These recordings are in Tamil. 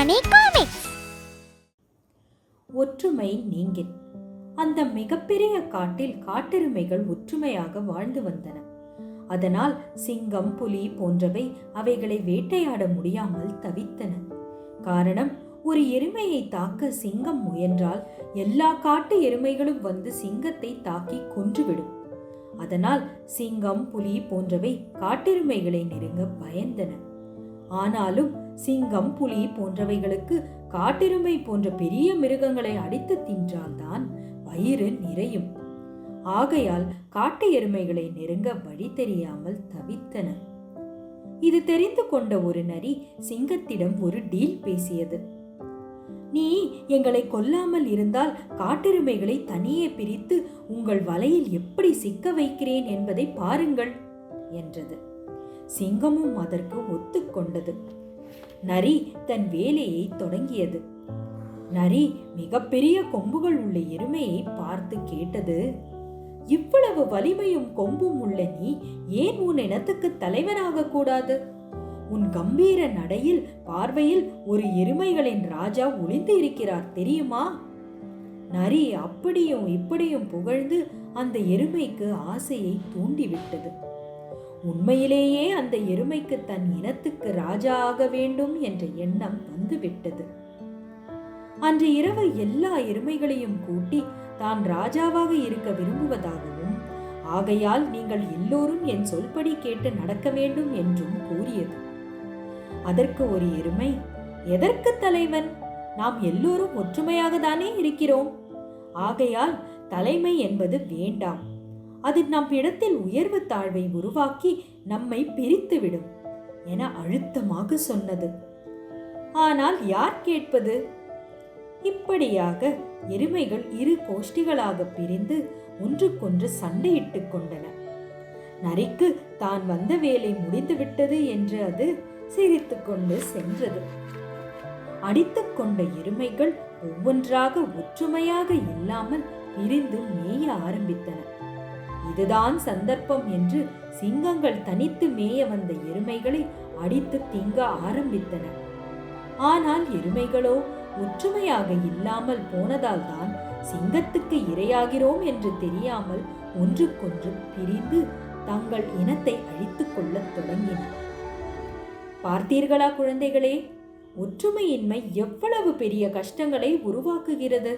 மணி காமிக்ஸ். ஒற்றுமை நீங்கின். அந்த மிகப்பெரிய காட்டில் காட்டெருமைகள் ஒற்றுமையாக வாழ்ந்து வந்தன. அதனால் சிங்கம், புலி போன்றவை அவைகளை வேட்டையாட முடியாமல் தவித்தன. காரணம், ஒரு எருமையை தாக்க சிங்கம் முயன்றால் எல்லா காட்டு எருமைகளும் வந்து சிங்கத்தை தாக்கி கொன்றுவிடும். அதனால் சிங்கம், புலி போன்றவை காட்டெருமைகளை நெருங்க பயந்தன. ஆனாலும் சிங்கம், புலி போன்றவைகளுக்கு காட்டெருமை போன்ற பெரிய மிருகங்களை அடித்து தின்றால்தான் வயிறு நிறையும். ஆகையால் காட்டு எருமைகளை நெருங்க வழி தெரியாமல் தவித்தன. இது தெரிந்து கொண்ட ஒரு நரி சிங்கத்திடம் ஒரு டீல் பேசியது. நீ எங்களை கொல்லாமல் இருந்தால் காட்டெருமைகளை தனியே பிரித்து உங்கள் வலையில் எப்படி சிக்க வைக்கிறேன் என்பதை பாருங்கள் என்றது. சிங்கமும் அதற்கு ஒத்துக்கொண்டது. நரி தன் வேலையை தொடங்கியது. நரி மிகப்பெரிய கொம்புகள் உள்ள எருமையை பார்த்து கேட்டது, இவ்வளவு வலிமையும் கொம்பும் உள்ள நீ ஏன் உன் இனத்துக்கு தலைவனாக கூடாது? உன் கம்பீர நடையில், பார்வையில் ஒரு எருமைகளின் ராஜா ஒளிந்து இருக்கிறார் தெரியுமா? நரி அப்படியும் இப்படியும் புகழ்ந்து அந்த எருமைக்கு ஆசையை தூண்டிவிட்டது. உண்மையிலேயே அந்த எருமைக்கு தன் இனத்துக்கு ராஜா ஆக வேண்டும் என்ற எண்ணம் வந்துவிட்டது. அன்று இரவு எல்லா எருமைகளையும் கூட்டி தான் ராஜாவாக இருக்க விரும்புவதாகவும், ஆகையால் நீங்கள் எல்லோரும் என் சொல்படி கேட்டு நடக்க வேண்டும் என்றும் கூறியது. அதற்கு ஒரு எருமை, எதற்கு தலைவன்? நாம் எல்லோரும் ஒற்றுமையாக தானே இருக்கிறோம். ஆகையால் தலைமை என்பது வேண்டாம். அது நம் இடத்தில் உயர்வு தாழ்வை உருவாக்கி நம்மை பிரித்துவிடும் என அழுத்தமாக சொன்னது. ஆனால் யார் கேட்பது? இப்படியாக எருமைகள் இரு கோஷ்டிகளாக பிரிந்து ஒன்றுக்கொன்று சண்டையிட்டுக் கொண்டன. நரிக்கு தான் வந்த வேலை முடிந்துவிட்டது என்று அது சிரித்துக் கொண்டு சென்றது. அடித்துக் கொண்ட எருமைகள் ஒவ்வொன்றாக ஒற்றுமையாக இல்லாமல் பிரிந்து மேய ஆரம்பித்தன. இதுதான் சந்தர்ப்பம் என்று சிங்கங்கள் தனித்து மேய வந்த எருமைகளை அடித்து திங்க ஆரம்பித்தன. ஆனால் எருமைகளோ ஒற்றுமையாக இல்லாமல் போனதால் தான் சிங்கத்துக்கு இரையாகிறோம் என்று தெரியாமல் ஒன்றுக்கொன்று பிரிந்து தங்கள் இனத்தை அழித்துக் கொள்ளத் தொடங்கின. பார்த்தீர்களா குழந்தைகளே, ஒற்றுமையின்மை எவ்வளவு பெரிய கஷ்டங்களை உருவாக்குகிறது.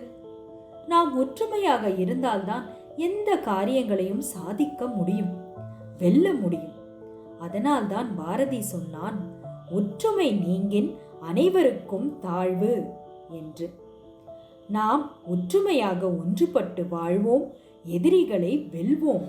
நாம் ஒற்றுமையாக இருந்தால்தான் எந்த காரியங்களையும் சாதிக்க முடியும், வெல்ல முடியும். அதனால்தான் பாரதி சொன்னான், ஒற்றுமை நீங்கின் அனைவருக்கும் தாழ்வு என்று. நாம் ஒற்றுமையாக ஒன்றுபட்டு வாழ்வோம், எதிரிகளை வெல்வோம்.